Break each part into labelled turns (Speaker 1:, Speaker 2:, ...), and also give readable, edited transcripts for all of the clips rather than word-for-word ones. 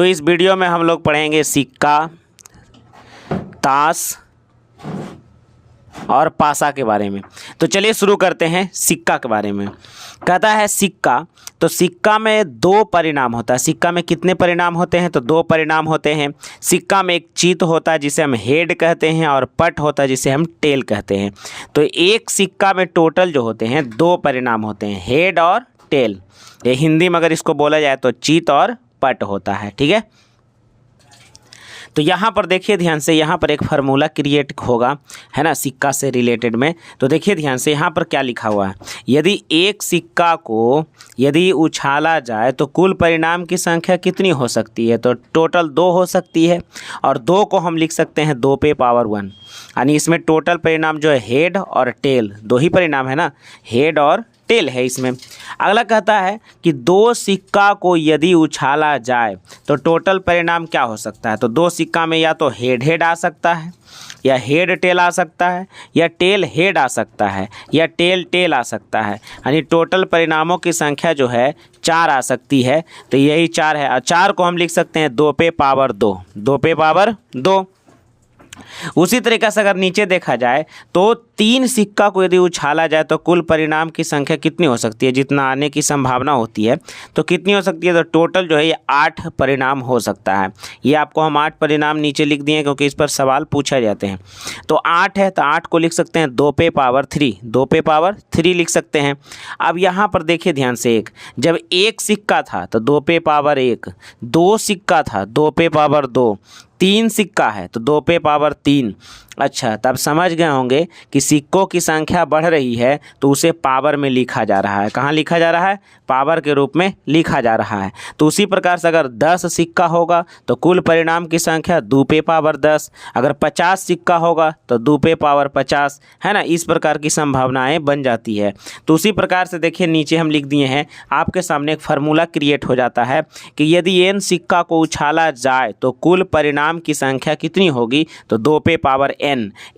Speaker 1: तो इस वीडियो में हम लोग पढ़ेंगे सिक्का, ताश और पासा के बारे में। तो चलिए शुरू करते हैं सिक्का के बारे में। कहता है सिक्का, तो सिक्का में दो परिणाम होता है। सिक्का में कितने परिणाम होते हैं? तो दो परिणाम होते हैं। सिक्का में एक चित होता है जिसे हम हेड कहते हैं और पट होता है जिसे हम टेल कहते हैं। तो एक सिक्का में टोटल जो होते हैं दो परिणाम होते हैं, हेड और टेल। ये हिंदी में अगर इसको बोला जाए तो चित और पट होता है, ठीक है। तो यहाँ पर देखिए ध्यान से, यहाँ पर एक फार्मूला क्रिएट होगा, है ना, सिक्का से रिलेटेड में। तो देखिए ध्यान से यहाँ पर क्या लिखा हुआ है। यदि एक सिक्का को यदि उछाला जाए तो कुल परिणाम की संख्या कितनी हो सकती है? तो टोटल दो हो सकती है, और दो को हम लिख सकते हैं 2 पे पावर 1। यानी इसमें टोटल परिणाम जो है हेड और टेल, दो ही परिणाम है ना, हेड और टेल है इसमें। अगला कहता है कि दो सिक्का को यदि उछाला जाए तो टोटल परिणाम क्या हो सकता है? तो दो सिक्का में या तो हेड हेड आ सकता है, या हेड टेल आ सकता है, या टेल हेड आ सकता है, या टेल टेल आ सकता है। यानी टोटल परिणामों की संख्या जो है 4 आ सकती है। तो यही 4 है, और 4 को हम लिख सकते हैं 2 पे पावर 2, 2 पे पावर 2। उसी तरीके से अगर नीचे देखा जाए तो 3 सिक्का को यदि उछाला जाए तो कुल परिणाम की संख्या कितनी हो सकती है? जितना आने की संभावना होती है तो कितनी हो सकती है? तो टोटल जो है ये 8 परिणाम हो सकता है। ये आपको हम 8 परिणाम नीचे लिख दिए क्योंकि इस पर सवाल पूछा जाते हैं। तो 8 है तो 8 को लिख सकते हैं 2 पे पावर 3, 2 पे पावर 3 लिख सकते हैं। अब यहाँ पर देखिए ध्यान से, जब एक सिक्का था तो 2 पे पावर 1, 2 सिक्का था 2 पे पावर 2, 3 सिक्का है तो 2 पे पावर 3। अच्छा, तब समझ गए होंगे कि सिक्कों की संख्या बढ़ रही है तो उसे पावर में लिखा जा रहा है। कहाँ लिखा जा रहा है? पावर के रूप में लिखा जा रहा है। तो उसी प्रकार से अगर 10 सिक्का होगा तो कुल परिणाम की संख्या 2 पे पावर 10। अगर 50 सिक्का होगा तो 2 पे पावर 50, है ना। इस प्रकार की संभावनाएं बन जाती है। तो उसी प्रकार से देखिए नीचे हम लिख दिए हैं, आपके सामने एक फार्मूला क्रिएट हो जाता है कि यदि n सिक्का को उछाला जाए तो कुल परिणाम की संख्या कितनी होगी? तो 2 पे पावर n।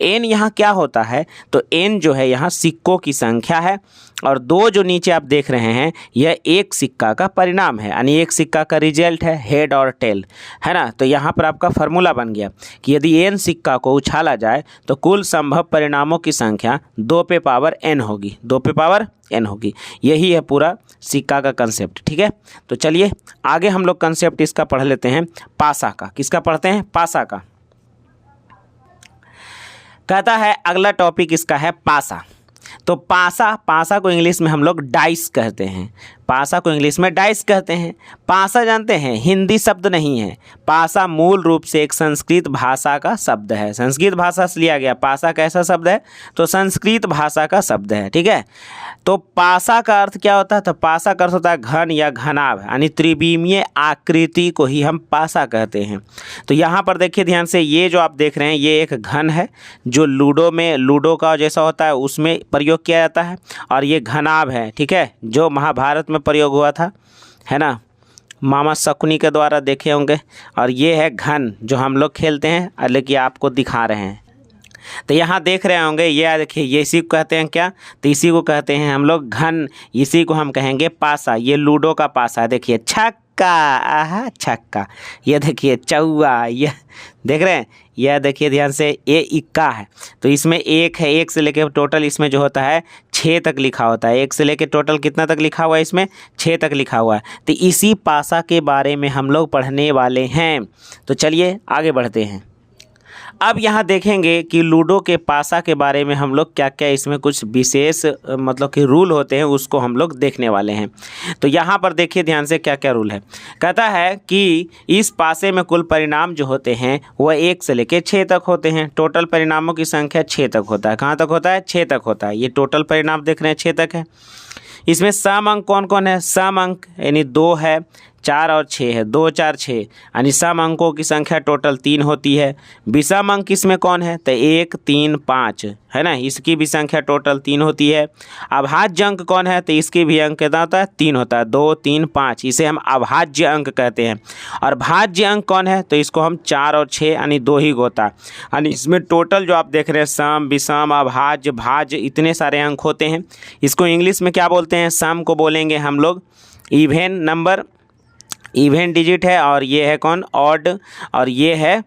Speaker 1: n यहाँ क्या होता है? तो n जो है यहाँ सिक्कों की संख्या है, और 2 जो नीचे आप देख रहे हैं यह एक सिक्का का परिणाम है, यानी एक सिक्का का रिजल्ट है, हेड और टेल, है ना। तो यहाँ पर आपका फार्मूला बन गया कि यदि n सिक्का को उछाला जाए तो कुल संभव परिणामों की संख्या 2 पे पावर n होगी, 2 पे पावर n होगी। यही है पूरा सिक्का का कंसेप्ट, ठीक है। तो चलिए आगे हम लोग कंसेप्ट इसका पढ़ लेते हैं, पासा का। किसका पढ़ते हैं? पासा का। कहता है अगला टॉपिक इसका है पासा। तो पासा को इंग्लिश में हम लोग डाइस कहते हैं। पासा को इंग्लिश में डाइस कहते हैं। पासा जानते हैं हिंदी शब्द नहीं है। पासा मूल रूप से एक संस्कृत भाषा का शब्द है, संस्कृत भाषा से लिया गया। पासा कैसा शब्द है? तो संस्कृत भाषा का शब्द है, ठीक है। तो पासा का अर्थ क्या होता है? तो पासा का अर्थ होता है घन या घनाभ, यानी त्रिविमीय आकृति को ही हम पासा कहते हैं। तो यहाँ पर देखिए ध्यान से, ये जो आप देख रहे हैं ये एक घन है जो लूडो का जैसा होता है उसमें प्रयोग किया जाता है, और ये घनाभ है, ठीक है, जो महाभारत में प्रयोग हुआ था, है ना, मामा शकुनी के द्वारा देखे होंगे। और ये है घन जो हम लोग खेलते हैं, लेकिन आपको दिखा रहे हैं। तो यहाँ देख रहे होंगे, ये देखिए, ये इसी को कहते हैं क्या? तो इसी को कहते हैं हम लोग घन, इसी को हम कहेंगे पासा। ये लूडो का पासा, देखिए छक्का, आहा छक्का, ये देखिए चौवा, ये देख रहे हैं, यह देखिए ध्यान से, ये इक्का है। तो इसमें एक है, एक से लेके टोटल इसमें जो होता है 6 तक लिखा होता है। एक से लेके टोटल कितना तक लिखा हुआ है? इसमें 6 तक लिखा हुआ है। तो इसी पासा के बारे में हम लोग पढ़ने वाले हैं। तो चलिए आगे बढ़ते हैं। अब यहाँ देखेंगे कि लूडो के पासा के बारे में हम लोग क्या क्या इसमें कुछ विशेष मतलब कि रूल होते हैं, उसको हम लोग देखने वाले हैं। तो यहाँ पर देखिए ध्यान से क्या क्या रूल है। कहता है कि इस पासे में कुल परिणाम जो होते हैं वह 1 से लेकर 6 तक होते हैं। टोटल परिणामों की संख्या 6 तक होता है। कहाँ तक होता है? 6 तक होता है। ये टोटल परिणाम देख रहे हैं 6 तक है। इसमें सम अंक कौन कौन है? सम अंक यानी 2 है, 4 और 6 है, 2 4 6, यानी सम अंकों की संख्या टोटल 3 होती है। विषम अंक इसमें कौन है? तो 1 3 5 है ना, इसकी भी संख्या टोटल 3 होती है। अभाज्य अंक कौन है? तो इसकी भी अंक कितना होता है? 3 होता है, 2 3 5, इसे हम अभाज्य अंक कहते हैं। और भाज्य अंक कौन है? तो इसको हम 4 और 6 यानी 2 ही होता है। यानी इसमें टोटल जो आप देख रहे हैं सम विषम अभाज्य भाज्य इतने सारे अंक होते हैं। इसको इंग्लिश में क्या बोलते हैं? सम को बोलेंगे हम लोग इवेन नंबर, इवन डिजिट है, और ये है कौन, ऑड, और ये है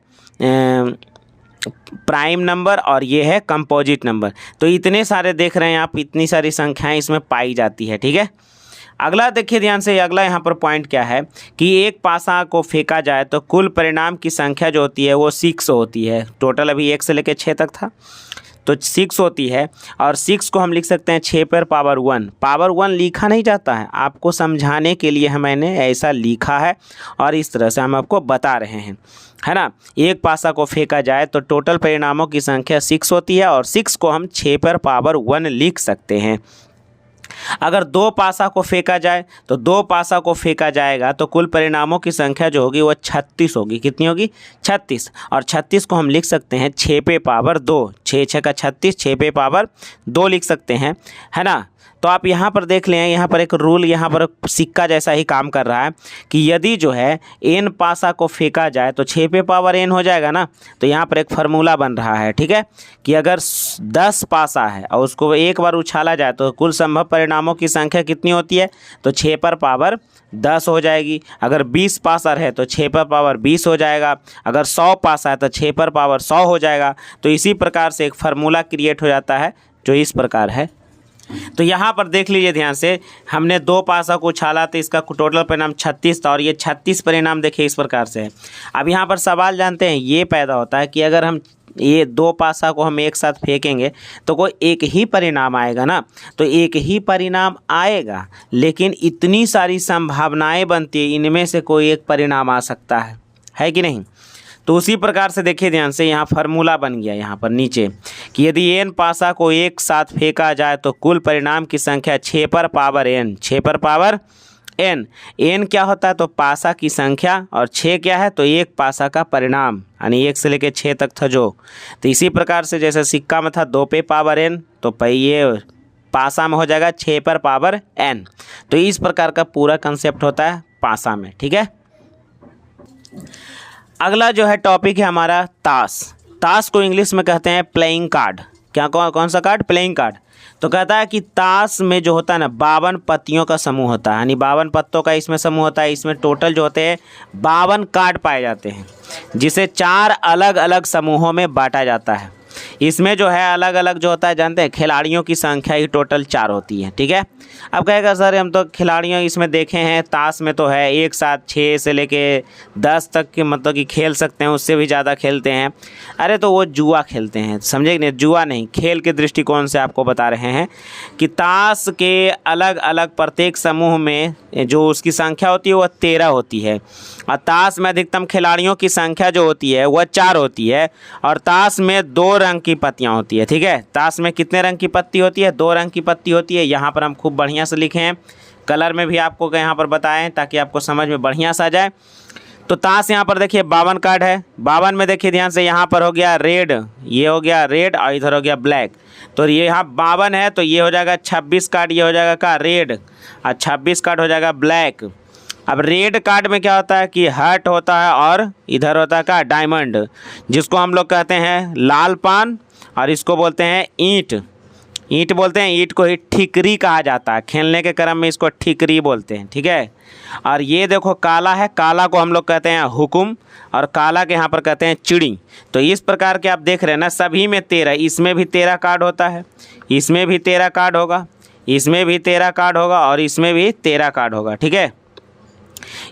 Speaker 1: प्राइम नंबर, और ये है कंपोजिट नंबर। तो इतने सारे देख रहे हैं आप, इतनी सारी संख्याएं इसमें पाई जाती है। ठीक है, अगला देखिए ध्यान से, अगला यहाँ पर पॉइंट क्या है कि एक पासा को फेंका जाए तो कुल परिणाम की संख्या जो होती है वो 6 होती है। टोटल अभी 1 से लेकर 6 तक था, तो 6 होती है, और 6 को हम लिख सकते हैं 6 पर पावर 1। पावर 1 लिखा नहीं जाता है, आपको समझाने के लिए मैंने ऐसा लिखा है और इस तरह से हम आपको बता रहे हैं, है ना। एक पासा को फेंका जाए तो टोटल परिणामों की संख्या 6 होती है, और 6 को हम 6 पर पावर 1 लिख सकते हैं। अगर 2 पासा को फेंका जाए तो 2 पासा को फेंका जाएगा तो कुल परिणामों की संख्या जो होगी वो 36 होगी। कितनी होगी, 36, और 36 को हम लिख सकते हैं 6 पे पावर 2, 6 6 का 36, 6 पे पावर 2 लिख सकते हैं, है ना। तो आप यहाँ पर देख लें, यहाँ पर एक रूल, यहाँ पर सिक्का जैसा ही काम कर रहा है कि यदि जो है n पासा को फेंका जाए तो 6 पे पावर n हो जाएगा ना। तो यहाँ पर एक फार्मूला बन रहा है, ठीक है, कि अगर 10 पासा है और उसको एक बार उछाला जाए तो कुल संभव परिणामों की संख्या कितनी होती है, तो 6 पर पावर 10 हो जाएगी। अगर 20 पासा है तो 6 पर पावर 20 हो जाएगा। अगर 100 पासा है तो 6 पर पावर 100 हो जाएगा। तो इसी प्रकार से एक फार्मूला क्रिएट हो जाता है जो इस प्रकार है। तो यहाँ पर देख लीजिए ध्यान से, हमने 2 पासा को उछाला तो इसका टोटल परिणाम 36 था, और ये 36 परिणाम देखिए इस प्रकार से है। अब यहाँ पर सवाल जानते हैं ये पैदा होता है कि अगर हम ये 2 पासा को हम एक साथ फेंकेंगे तो कोई एक ही परिणाम आएगा ना। तो एक ही परिणाम आएगा, लेकिन इतनी सारी संभावनाएं बनती है, इनमें से कोई एक परिणाम आ सकता है कि नहीं। तो उसी प्रकार से देखिए ध्यान से, यहाँ फार्मूला बन गया यहाँ पर नीचे कि यदि n पासा को एक साथ फेंका जाए तो कुल परिणाम की संख्या 6 पर पावर n, 6 पर पावर n। n क्या होता है, तो पासा की संख्या, और 6 क्या है, तो एक पासा का परिणाम, यानी 1 से लेकर 6 तक था जो। तो इसी प्रकार से जैसे सिक्का में था 2 पे पावर n, तो ये पासा में हो जाएगा 6 पर पावर n। तो इस प्रकार का पूरा कंसेप्ट होता है पासा में। ठीक है, अगला जो है टॉपिक है हमारा ताश। ताश को इंग्लिश में कहते हैं प्लेइंग कार्ड। क्या कौन सा कार्ड, प्लेइंग कार्ड। तो कहता है कि ताश में जो होता है ना 52 पत्तियों का समूह होता है, यानी 52 पत्तों का इसमें समूह होता है। इसमें टोटल जो होते हैं 52 कार्ड पाए जाते हैं, जिसे 4 अलग अलग समूहों में बांटा जाता है। इसमें जो है अलग अलग जो होता है जानते हैं, खिलाड़ियों की संख्या ही टोटल 4 होती है। ठीक है, अब कहेगा सर हम तो खिलाड़ियों इसमें देखे हैं, ताश में तो है एक साथ 6 से लेके 10 तक के मतलब कि खेल सकते हैं, उससे भी ज़्यादा खेलते हैं। अरे तो वो जुआ खेलते हैं, समझे कि नहीं, जुआ नहीं, खेल के दृष्टिकोण से आपको बता रहे हैं कि ताश के अलग अलग प्रत्येक समूह में जो उसकी संख्या होती है वह 13 होती है, और ताश में अधिकतम खिलाड़ियों की संख्या जो होती है वह 4 होती है, और ताश में 2 रंग की पत्तियां होती है। ठीक है, ताश में कितने रंग की पत्ती होती है, 2 रंग की पत्ती होती है। यहाँ पर हम खूब बढ़िया से लिखे हैं, कलर में भी आपको यहाँ पर बताएं ताकि आपको समझ में बढ़िया से आ जाए। तो ताश यहाँ पर देखिए 52 कार्ड है। 52 में देखिए ध्यान से, यहाँ पर हो गया रेड, ये हो गया रेड, और इधर हो गया ब्लैक। तो ये यहाँ 52 है, तो ये हो जाएगा 26 कार्ड, ये हो जाएगा का रेड, और 26 कार्ड हो जाएगा ब्लैक। अब रेड कार्ड में क्या होता है कि हार्ट होता है, और इधर होता है का डायमंड, जिसको हम लोग कहते हैं लाल पान, और इसको बोलते हैं ईंट। ईंट बोलते हैं, ईंट को ही ठिकरी कहा जाता है, खेलने के क्रम में इसको ठिकरी बोलते हैं। ठीक है, और ये देखो काला है, काला को हम लोग कहते हैं हुकुम, और काला के यहाँ पर कहते हैं चिड़ी। तो इस प्रकार के आप देख रहे हैं ना, सभी में 13, इसमें भी 13 कार्ड होता है, इसमें भी 13 कार्ड होगा, इसमें भी 13 कार्ड होगा, और इसमें भी 13 कार्ड होगा। ठीक है,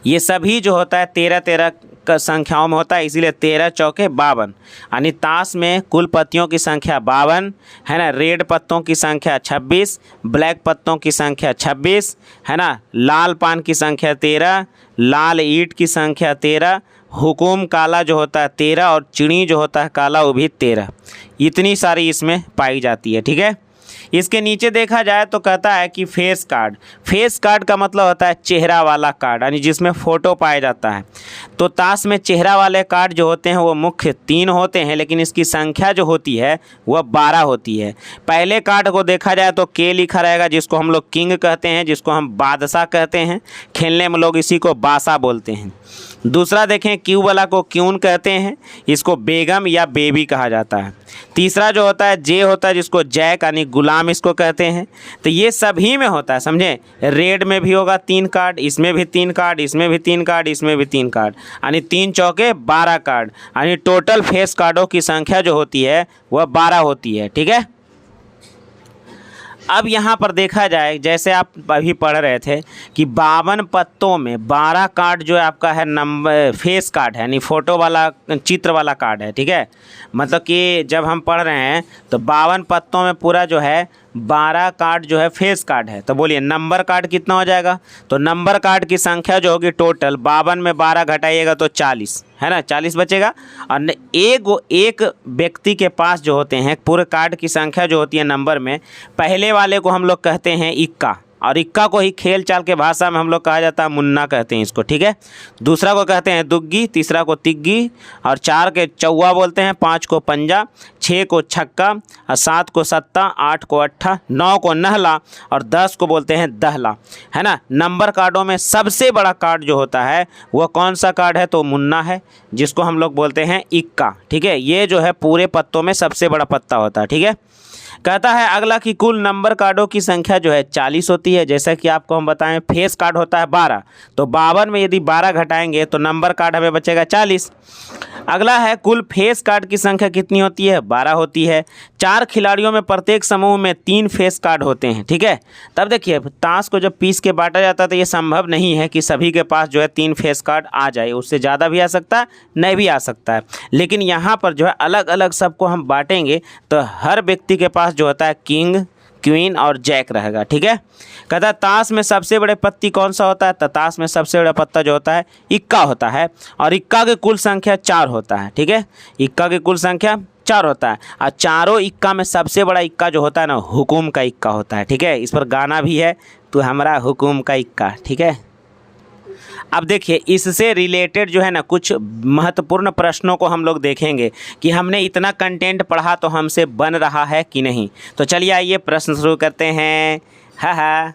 Speaker 1: ये सभी जो होता है 13-13 का संख्याओं में होता है, इसीलिए 13 चौके 52, यानी ताश में कुल पत्तियों की संख्या 52 है ना। रेड पत्तों की संख्या 26, ब्लैक पत्तों की संख्या 26 है ना, लाल पान की संख्या 13, लाल ईंट की संख्या 13, हुकुम काला जो होता है 13, और चिड़ी जो होता है काला वो भी 13। इतनी सारी इसमें पाई जाती है। ठीक है, इसके नीचे देखा जाए तो कहता है कि फेस कार्ड। फेस कार्ड का मतलब होता है चेहरा वाला कार्ड, यानी जिसमें फ़ोटो पाया जाता है। तो ताश में चेहरा वाले कार्ड जो होते हैं वो मुख्य 3 होते हैं, लेकिन इसकी संख्या जो होती है वह 12 होती है। पहले कार्ड को देखा जाए तो के लिखा रहेगा, जिसको हम लोग किंग कहते हैं, जिसको हम बादशाह कहते हैं, खेलने में लोग इसी को बासा बोलते हैं। दूसरा देखें क्यू वाला को क्यून कहते हैं, इसको बेगम या बेबी कहा जाता है। तीसरा जो होता है जे होता है जिसको जैक यानी गुलाम इसको कहते हैं। तो ये सभी में होता है, समझे। रेड में भी होगा 3 कार्ड, इसमें भी 3 कार्ड, इसमें भी 3 कार्ड, इसमें भी 3 कार्ड, यानी 3 चौके 12 कार्ड, यानी टोटल फेस कार्डों की संख्या जो होती है वह 12 होती है। ठीक है। अब यहाँ पर देखा जाए, जैसे आप अभी पढ़ रहे थे कि 52 पत्तों में 12 कार्ड जो है आपका है नंबर फेस कार्ड है, यानी फ़ोटो वाला चित्र वाला कार्ड है। ठीक है। मतलब कि जब हम पढ़ रहे हैं तो 52 पत्तों में पूरा जो है 12 कार्ड जो है फेस कार्ड है। तो बोलिए नंबर कार्ड कितना हो जाएगा। तो नंबर कार्ड की संख्या जो होगी टोटल 52 में 12 घटाइएगा तो 40 है ना, 40 बचेगा। और एक व्यक्ति के पास जो होते हैं पूरे कार्ड की संख्या जो होती है नंबर में, पहले वाले को हम लोग कहते हैं इक्का, और इक्का को ही खेल चाल के भाषा में हम लोग कहा जाता है मुन्ना कहते हैं इसको। ठीक है। दूसरा को कहते हैं दुग्गी, तीसरा को तिग्गी, और 4 के चौवा बोलते हैं, 5 को पंजा, 6 को छक्का, और 7 को सत्ता, 8 को अट्ठा, 9 को नहला, और 10 को बोलते हैं दहला, है ना। नंबर कार्डों में सबसे बड़ा कार्ड जो होता है वह कौन सा कार्ड है, तो मुन्ना है, जिसको हम लोग बोलते हैं इक्का। ठीक है। ये जो है पूरे पत्तों में सबसे बड़ा पत्ता होता है। ठीक है। कहता है अगला कि कुल नंबर कार्डों की संख्या जो है 40 होती है। जैसा कि आपको हम बताएं फेस कार्ड होता है 12, तो 52 में यदि 12 घटाएंगे तो नंबर कार्ड हमें बचेगा 40। अगला है कुल फेस कार्ड की संख्या कितनी होती है, 12 होती है। 4 खिलाड़ियों में प्रत्येक समूह में 3 फेस कार्ड होते हैं। ठीक है। तब देखिए ताश को जब पीस के बांटा जाता है तो ये संभव नहीं है कि सभी के पास जो है 3 फेस कार्ड आ जाए, उससे ज़्यादा भी आ सकता है, नहीं भी आ सकता है। लेकिन यहाँ पर जो है अलग अलग सबको हम बांटेंगे तो हर व्यक्ति के पास जो होता है किंग, क्वीन और जैक रहेगा। ठीक है। कहता है ताश में सबसे बड़े पत्ती कौन सा होता है, तो ताश में सबसे बड़ा पत्ता जो होता है इक्का होता है, और इक्का की कुल संख्या 4 होता है। ठीक है। इक्का की कुल संख्या 4 होता है, और चारों इक्का में सबसे बड़ा इक्का जो होता है ना हुकुम का इक्का होता है। ठीक है। इस पर गाना भी है, तो हमारा हुकुम का इक्का। ठीक है। अब देखिए इससे रिलेटेड जो है ना कुछ महत्वपूर्ण प्रश्नों को हम लोग देखेंगे कि हमने इतना कंटेंट पढ़ा तो हमसे बन रहा है कि नहीं। तो चलिए आइए प्रश्न शुरू करते हैं। हा